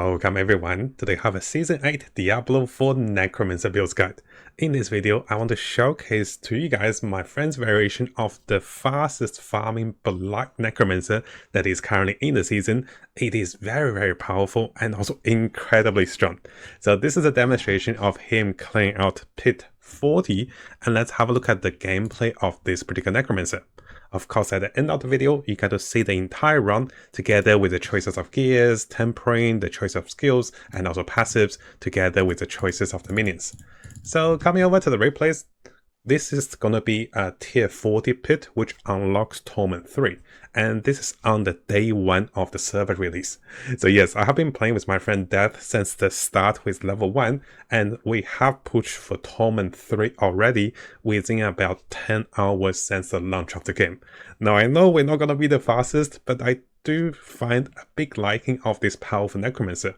Welcome everyone, today I have a Season 8 Diablo 4 Necromancer builds guide. In this video, I want to showcase to you guys my friend's variation of the fastest farming Blight Necromancer that is currently in the season. It is very powerful and also incredibly strong. So this is a demonstration of him clearing out Pit 40, and let's have a look at the gameplay of this particular Necromancer. Of course, at the end of the video, you get to see the entire run together with the choices of gears, tempering, the choice of skills, and also passives together with the choices of the minions. So coming over to the replays, this is gonna be a tier 40 pit which unlocks Torment 3, and this is on the day 1 of the server release. So yes, I have been playing with my friend Death since the start with level 1, and we have pushed for Torment 3 already within about 10 hours since the launch of the game. Now I know we're not gonna be the fastest, but I do find a big liking of this powerful Necromancer.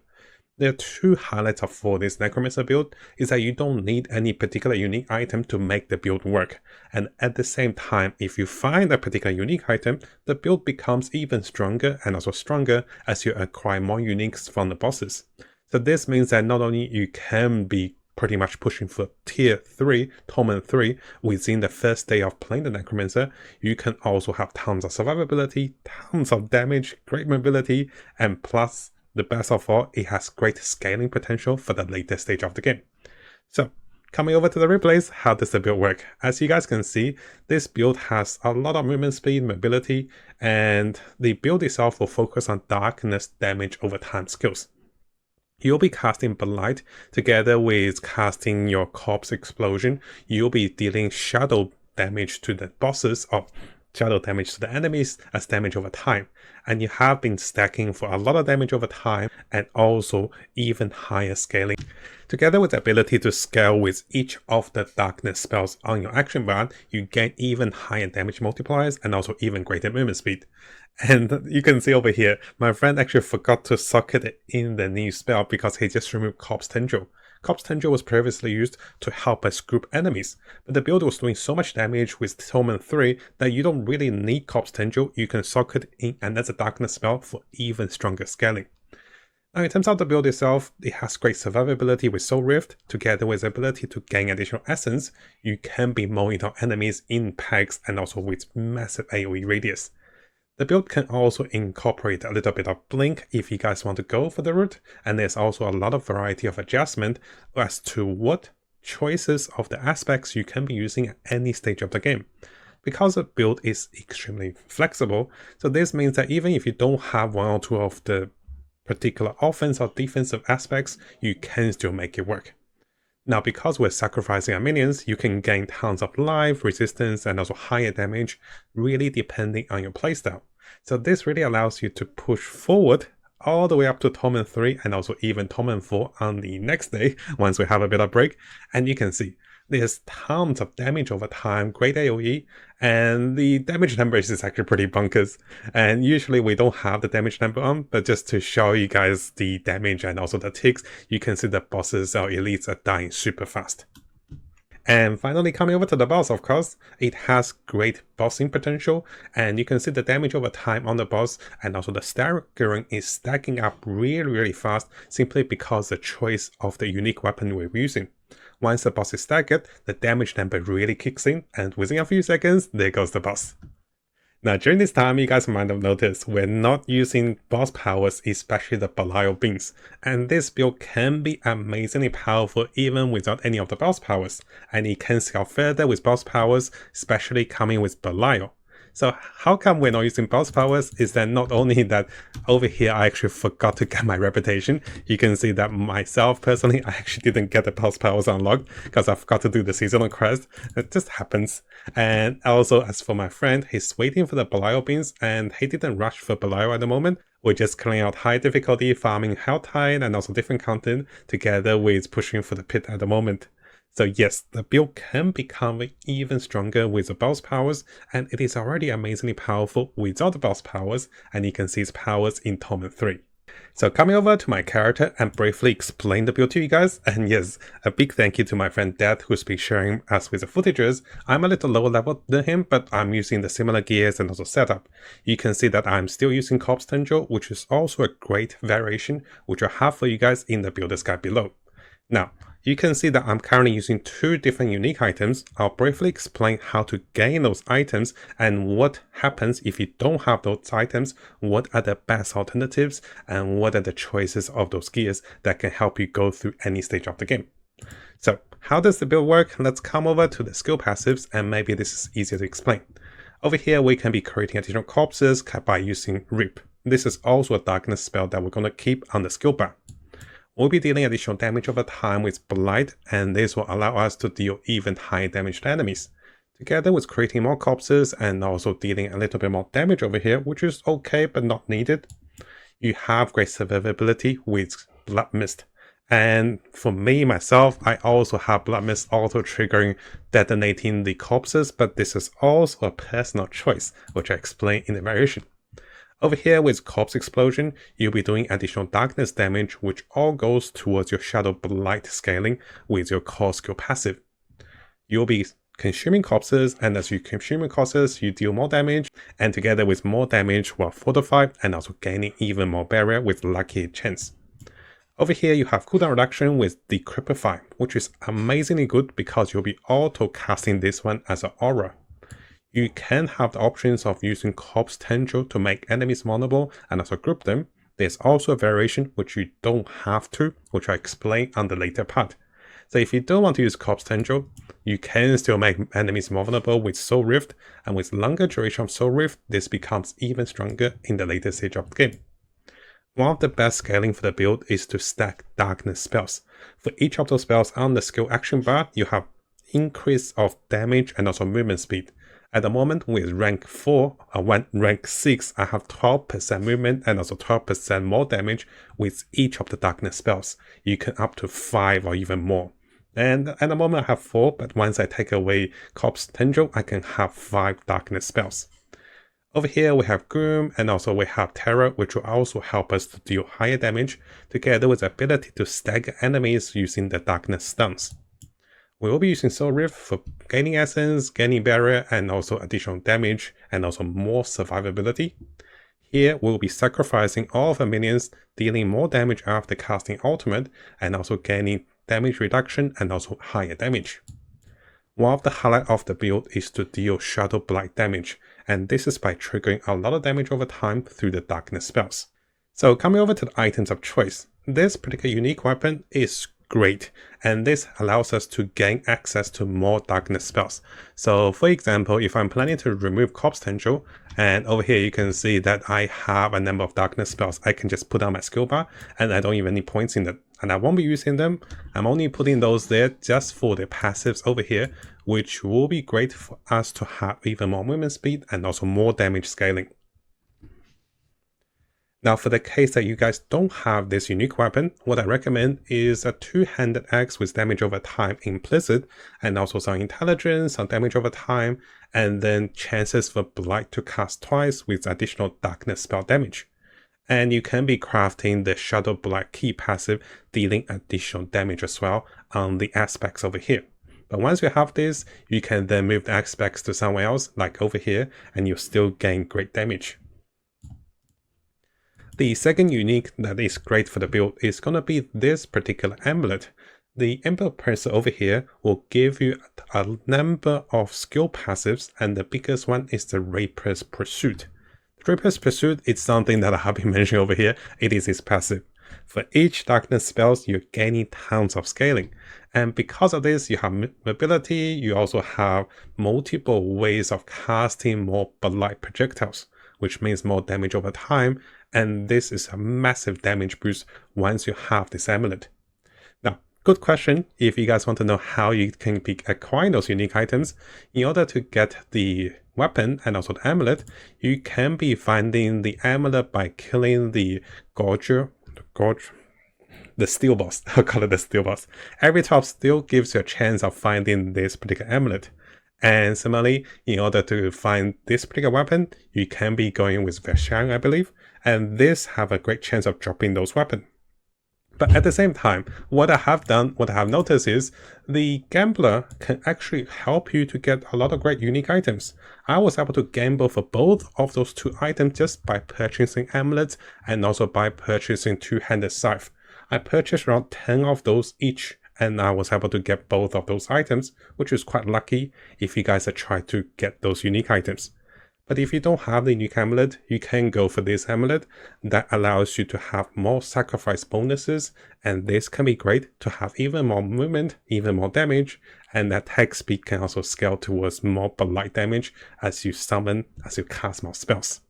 There are two highlights for this Necromancer build is that you don't need any particular unique item to make the build work. And at the same time, if you find a particular unique item, the build becomes even stronger and also stronger as you acquire more uniques from the bosses. So this means that not only you can be pretty much pushing for tier 3, Torment 3 within the first day of playing the Necromancer, you can also have tons of survivability, tons of damage, great mobility, and plus, the best of all, it has great scaling potential for the later stage of the game. So, coming over to the replays, how does the build work? As you guys can see, this build has a lot of movement speed, mobility, and the build itself will focus on darkness damage over time skills. You'll be casting Blight together with casting your Corpse Explosion. You'll be dealing shadow damage to the bosses or shadow damage to the enemies as damage over time, and you have been stacking for a lot of damage over time and also even higher scaling. Together with the ability to scale with each of the darkness spells on your action bar, you gain even higher damage multipliers and also even greater movement speed. And you can see over here, my friend actually forgot to socket it in the new spell because he just removed Corpse Tendril. Corpse Tendril was previously used to help us group enemies, but the build was doing so much damage with Torment 3 that you don't really need Corpse Tendril. You can socket in another darkness spell for even stronger scaling. Now in terms of the build itself, it has great survivability with Soul Rift, together with the ability to gain additional essence. You can be mowing down enemies in packs and also with massive AoE radius. The build can also incorporate a little bit of blink if you guys want to go for the route, and there's also a lot of variety of adjustment as to what choices of the aspects you can be using at any stage of the game. Because the build is extremely flexible, so this means that even if you don't have one or two of the particular offense or defensive aspects, you can still make it work. Now, because we're sacrificing our minions, you can gain tons of life, resistance, and also higher damage, really depending on your playstyle. So this really allows you to push forward all the way up to Torment 3 and also even Torment 4 on the next day, once we have a bit of break. And you can see, there's tons of damage over time, great AoE, and the damage number is actually pretty bonkers. And usually we don't have the damage number on, but just to show you guys the damage and also the ticks, you can see the bosses or elites are dying super fast. And finally, coming over to the boss, of course, it has great bossing potential, and you can see the damage over time on the boss, and also the staggering is stacking up really fast simply because the choice of the unique weapon we're using. Once the boss is staggered, the damage number really kicks in, and within a few seconds, there goes the boss. Now during this time, you guys might have noticed we're not using boss powers, especially the Blight beams, and this build can be amazingly powerful even without any of the boss powers, and it can scale further with boss powers, especially coming with Blight. So how come we're not using boss powers is that not only that over here I actually forgot to get my reputation. You can see that myself personally, I actually didn't get the boss powers unlocked because I forgot to do the seasonal quest. It just happens. And also as for my friend, he's waiting for the Blight beans and he didn't rush for Blight at the moment. We're just clearing out high difficulty, farming Hell Tide and also different content together with pushing for the pit at the moment. So yes, the build can become even stronger with the boss powers, and it is already amazingly powerful without the boss powers, and you can see its powers in Torment 3. So coming over to my character and briefly explain the build to you guys, and yes, a big thank you to my friend Dad who's been sharing us with the footages. I'm a little lower level than him, but I'm using the similar gears and also setup. You can see that I'm still using Corpse Tendril, which is also a great variation, which I have for you guys in the builder's guide below. Now, you can see that I'm currently using two different unique items. I'll briefly explain how to gain those items and what happens if you don't have those items, what are the best alternatives, and what are the choices of those gears that can help you go through any stage of the game. So how does the build work? Let's come over to the skill passives, and maybe this is easier to explain. Over here, we can be creating additional corpses by using Rip. This is also a darkness spell that we're going to keep on the skill bar. We'll be dealing additional damage over time with Blight, and this will allow us to deal even higher damage to enemies. Together with creating more corpses and also dealing a little bit more damage over here, which is okay but not needed, you have great survivability with Blood Mist. And for me, myself, I also have Blood Mist auto triggering detonating the corpses, but this is also a personal choice, which I explain in the variation. Over here with Corpse Explosion, you'll be doing additional darkness damage, which all goes towards your Shadow Blight scaling with your core skill passive. You'll be consuming corpses, and as you consume corpses, you deal more damage, and together with more damage while fortified and also gaining even more barrier with Lucky Chance. Over here you have cooldown reduction with Decrypify, which is amazingly good because you'll be auto casting this one as an aura. You can have the options of using Corpse Tendril to make enemies vulnerable and also group them. There's also a variation which you don't have to, which I explain on the later part. So if you don't want to use Corpse Tendril, you can still make enemies more vulnerable with Soul Rift, and with longer duration of Soul Rift, this becomes even stronger in the later stage of the game. One of the best scaling for the build is to stack darkness spells. For each of those spells on the skill action bar, you have increase of damage and also movement speed. At the moment with rank 4 or rank 6, I have 12% movement and also 12% more damage with each of the darkness spells. You can up to 5 or even more. And at the moment I have 4, but once I take away Corpse Tendril, I can have 5 darkness spells. Over here we have Gloom and also we have Terror, which will also help us to deal higher damage, together with the ability to stagger enemies using the darkness stuns. We will be using Soul Rift for gaining essence, gaining barrier, and also additional damage, and also more survivability. Here we will be sacrificing all of our minions, dealing more damage after casting ultimate, and also gaining damage reduction and also higher damage. One of the highlights of the build is to deal Shadow Blight damage, and this is by triggering a lot of damage over time through the darkness spells. So coming over to the items of choice, this particular unique weapon is great, and this allows us to gain access to more darkness spells. So for example, if I'm planning to remove Corpse Tendril, and over here you can see that I have a number of darkness spells, I can just put on my skill bar and I don't even need points in them, and I won't be using them. I'm only putting those there just for the passives over here, which will be great for us to have even more movement speed and also more damage scaling. Now for the case that you guys don't have this unique weapon, what I recommend is a two-handed axe with damage over time implicit, and also some intelligence, some damage over time, and then chances for Blight to cast twice with additional darkness spell damage. And you can be crafting the Shadow Blight key passive, dealing additional damage as well on the aspects over here. But once you have this, you can then move the aspects to somewhere else, like over here, and you'll still gain great damage. The second unique that is great for the build is going to be this particular amulet. The amulet person over here will give you a number of skill passives, and the biggest one is the Raper's Pursuit. The Raper's Pursuit is something that I have been mentioning over here. It is his passive. For each darkness spells, you're gaining tons of scaling. And because of this, you have mobility, you also have multiple ways of casting more Blight projectiles, which means more damage over time, and this is a massive damage boost once you have this amulet. Now, good question, if you guys want to know how you can be acquiring those unique items, in order to get the weapon and also the amulet, you can be finding the amulet by killing the the steel boss. I'll call it the steel boss. Every top steel gives you a chance of finding this particular amulet. And similarly, in order to find this particular weapon, you can be going with Veshan, I believe, and this have a great chance of dropping those weapons. But at the same time, what I have noticed is the gambler can actually help you to get a lot of great unique items. I was able to gamble for both of those two items just by purchasing amulets and also by purchasing two-handed scythe. I purchased around 10 of those each, and I was able to get both of those items, which is quite lucky if you guys have tried to get those unique items. But if you don't have the unique amulet, you can go for this amulet that allows you to have more sacrifice bonuses, and this can be great to have even more movement, even more damage, and that attack speed can also scale towards more Blight damage as you cast more spells.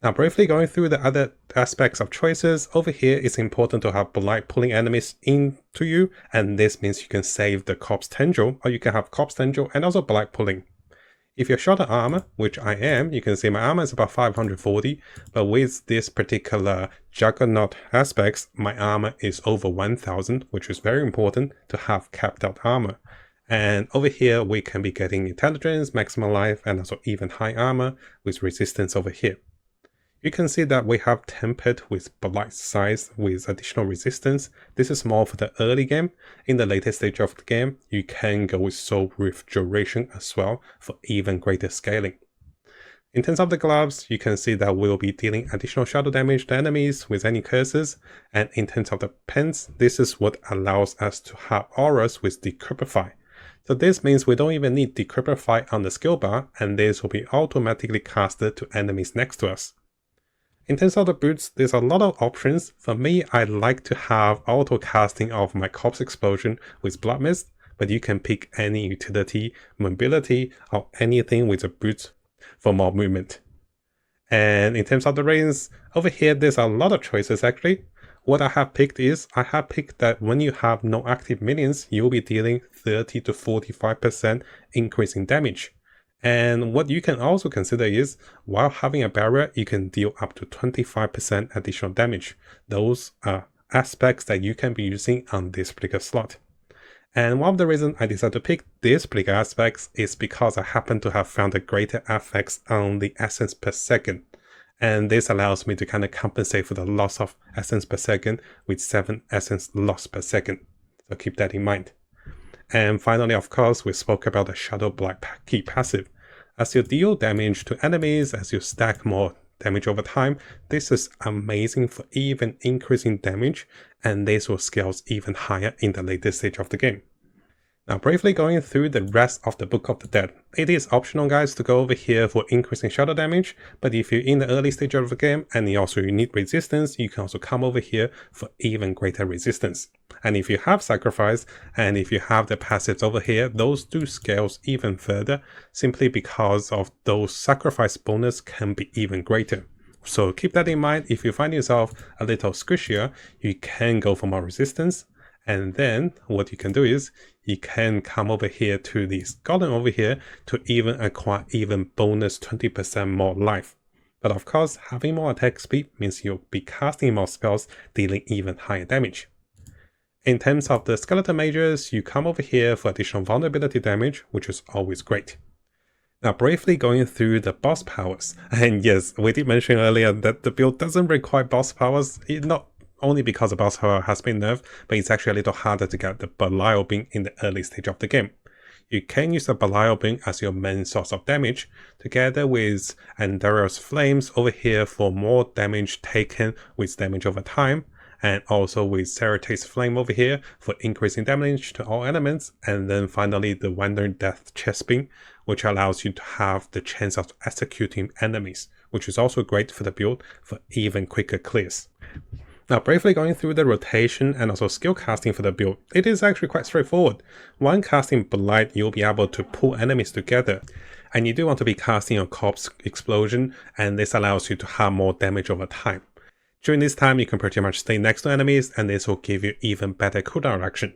Now, briefly going through the other aspects of choices, over here it's important to have Blight pulling enemies into you, and this means you can save the Corpse Tendril, or you can have Corpse Tendril and also Blight pulling. If you're short on armor, which I am, you can see my armor is about 540, but with this particular Juggernaut aspects, my armor is over 1000, which is very important to have capped out armor. And over here, we can be getting intelligence, maximum life, and also even high armor with resistance over here. You can see that we have Tempered with Blight size with additional resistance. This is more for the early game. In the later stage of the game, you can go with Soul with Duration as well for even greater scaling. In terms of the gloves, you can see that we'll be dealing additional shadow damage to enemies with any curses. And in terms of the pens, this is what allows us to have auras with Decrypify. So this means we don't even need Decrypify on the skill bar, and this will be automatically casted to enemies next to us. In terms of the boots, there's a lot of options. For me, I like to have auto casting of my Corpse Explosion with Blood Mist, but you can pick any utility, mobility, or anything with the boots for more movement. And in terms of the reins, over here there's a lot of choices actually. What I have picked is, I have picked that when you have no active minions, you'll be dealing 30 to 45% increase in damage. And what you can also consider is, while having a barrier, you can deal up to 25% additional damage. Those are aspects that you can be using on this particular slot. And one of the reasons I decided to pick this particular aspects is because I happen to have found a greater effects on the essence per second. And this allows me to kind of compensate for the loss of essence per second with 7 essence loss per second. So keep that in mind. And finally, of course, we spoke about the Shadow Blight key passive. As you deal damage to enemies, as you stack more damage over time, this is amazing for even increasing damage, and this will scale even higher in the later stage of the game. Now, briefly going through the rest of the Book of the Dead. It is optional, guys, to go over here for increasing shadow damage, but if you're in the early stage of the game and you need resistance, you can also come over here for even greater resistance. And if you have Sacrifice, and if you have the passives over here, those do scale even further, simply because of those Sacrifice bonus can be even greater. So keep that in mind. If you find yourself a little squishier, you can go for more resistance. And then what you can do is you can come over here to this golem over here to even acquire even bonus 20% more life. But of course, having more attack speed means you'll be casting more spells, dealing even higher damage. In terms of the skeleton mages, you come over here for additional vulnerability damage, which is always great. Now, briefly going through the boss powers. And yes, we did mention earlier that the build doesn't require boss powers, not only because the boss power has been nerfed, but it's actually a little harder to get the Belial Beam in the early stage of the game. You can use the Belial Beam as your main source of damage, together with Andariel's Flames over here for more damage taken with damage over time, and also with Serate's Flame over here for increasing damage to all elements, and then finally the Wandering Death Chestbeam, which allows you to have the chance of executing enemies, which is also great for the build for even quicker clears. Now, briefly going through the rotation and also skill casting for the build, it is actually quite straightforward. When casting Blight, you'll be able to pull enemies together, and you do want to be casting a Corpse Explosion, and this allows you to have more damage over time. During this time, you can pretty much stay next to enemies, and this will give you even better cooldown action.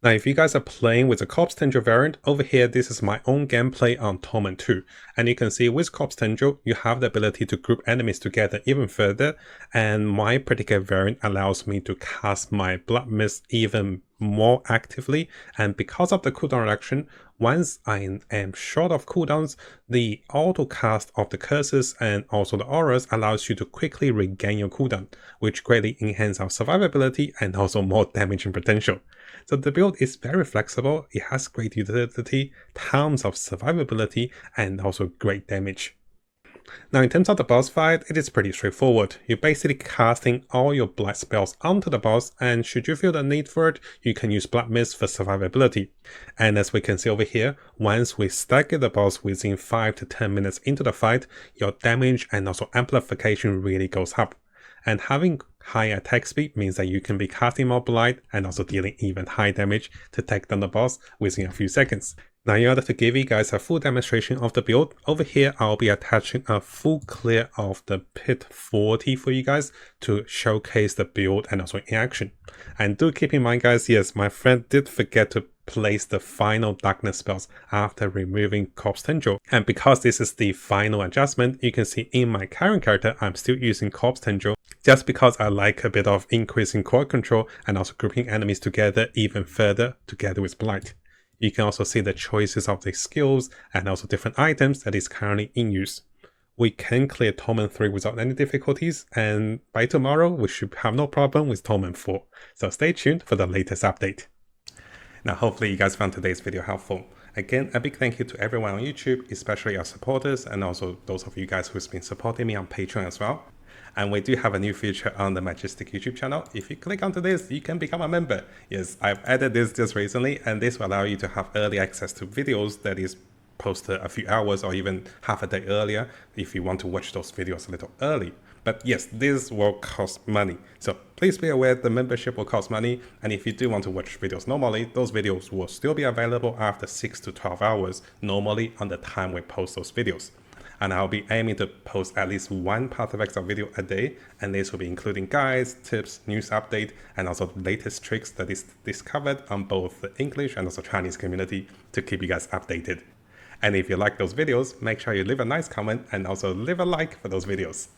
Now, if you guys are playing with the Corpse Tendril variant, over here, this is my own gameplay on Torment 2. And you can see with Corpse Tendril, you have the ability to group enemies together even further. And my particular variant allows me to cast my Blood Mist even more actively. And because of the cooldown reduction, once I am short of cooldowns, the auto cast of the curses and also the auras allows you to quickly regain your cooldown, which greatly enhances our survivability and also more damaging potential. So the build is very flexible, it has great utility, tons of survivability, and also great damage. Now in terms of the boss fight, it is pretty straightforward. You're basically casting all your Blight spells onto the boss, and should you feel the need for it, you can use Blood Mist for survivability. And as we can see over here, once we stagger the boss within 5 to 10 minutes into the fight, your damage and also amplification really goes up. And having high attack speed means that you can be casting more Blight and also dealing even high damage to take down the boss within a few seconds. Now in order to give you guys a full demonstration of the build, over here I'll be attaching a full clear of the Pit 40 for you guys to showcase the build and also in action. And do keep in mind guys, yes, my friend did forget to place the final darkness spells after removing Corpse Tendril. And because this is the final adjustment, you can see in my current character I'm still using Corpse Tendril just because I like a bit of increasing core control and also grouping enemies together even further together with Blight. You can also see the choices of the skills and also different items that is currently in use. We can clear Torment 3 without any difficulties, and by tomorrow we should have no problem with Torment 4. So stay tuned for the latest update. Now hopefully you guys found today's video helpful. Again, a big thank you to everyone on YouTube, especially our supporters and also those of you guys who's been supporting me on Patreon as well. And we do have a new feature on the Mattjestic YouTube channel. If you click onto this, you can become a member. Yes, I've added this just recently, and this will allow you to have early access to videos that is posted a few hours or even half a day earlier if you want to watch those videos a little early. But yes, this will cost money. So please be aware the membership will cost money. And if you do want to watch videos normally, those videos will still be available after 6 to 12 hours, normally on the time we post those videos. And I'll be aiming to post at least one Path of Exile video a day, and this will be including guides, tips, news update, and also the latest tricks that is discovered on both the English and also Chinese community to keep you guys updated. And if you like those videos, make sure you leave a nice comment and also leave a like for those videos.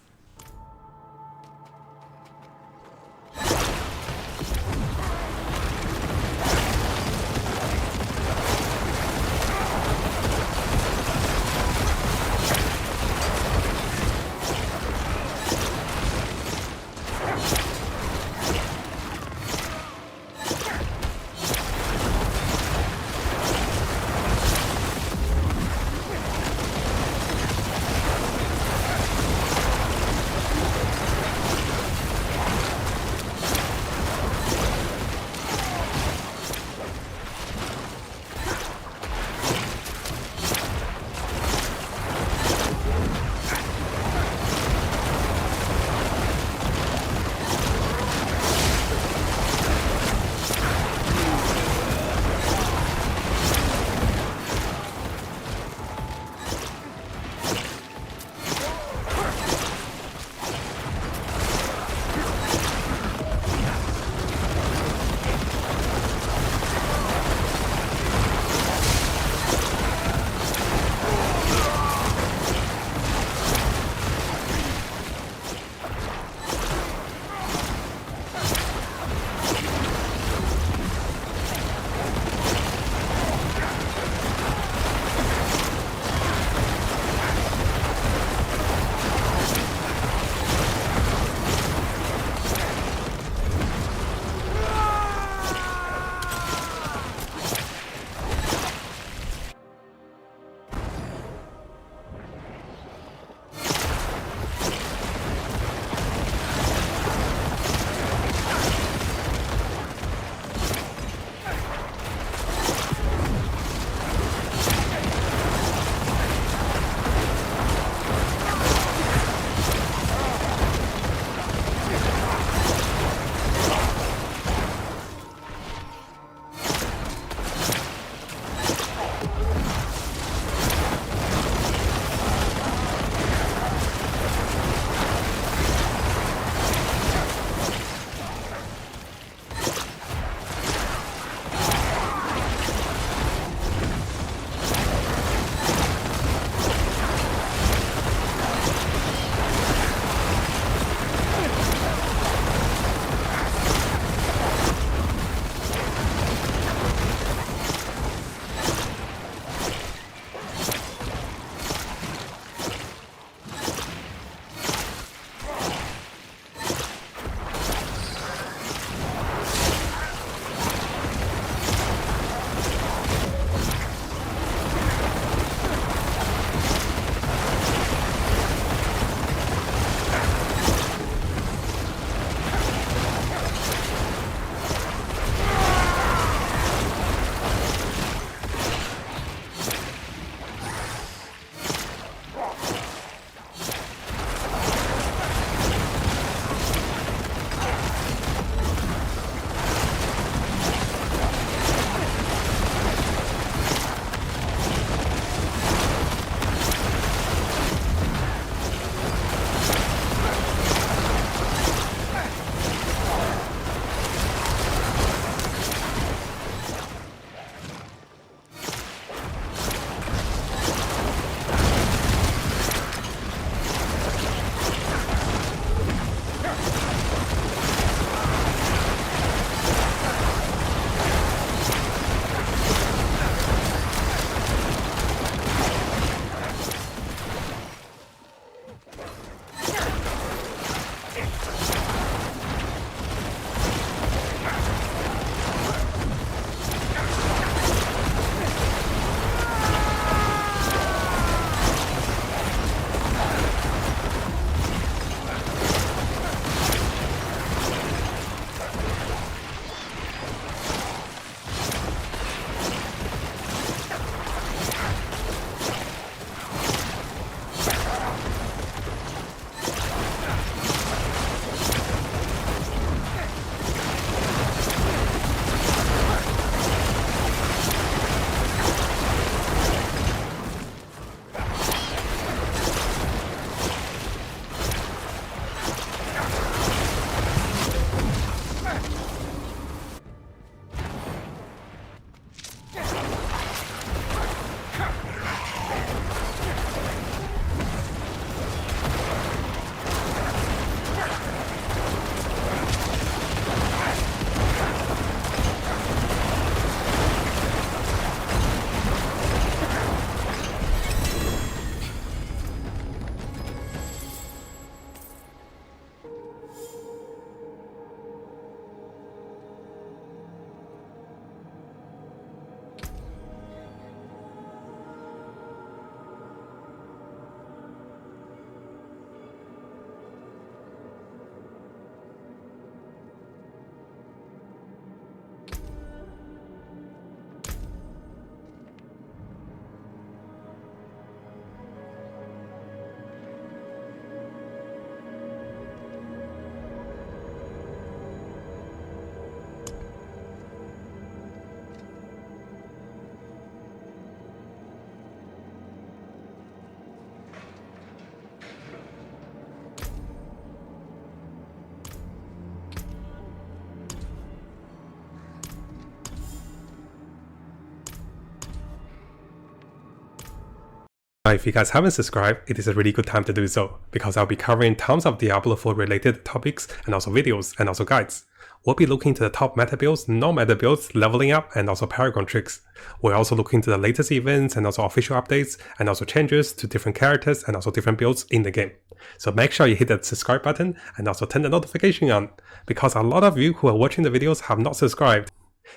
Now, if you guys haven't subscribed, it is a really good time to do so, because I'll be covering tons of Diablo 4 related topics and also videos and also guides. We'll be looking to the top meta builds, non-meta builds, leveling up, and also Paragon tricks. We're also looking to the latest events and also official updates, and also changes to different characters and also different builds in the game. So make sure you hit that subscribe button and also turn the notification on, because a lot of you who are watching the videos have not subscribed.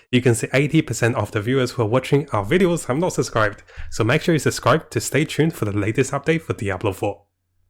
You can see 80% of the viewers who are watching our videos have not subscribed, so make sure you subscribe to stay tuned for the latest update for Diablo 4.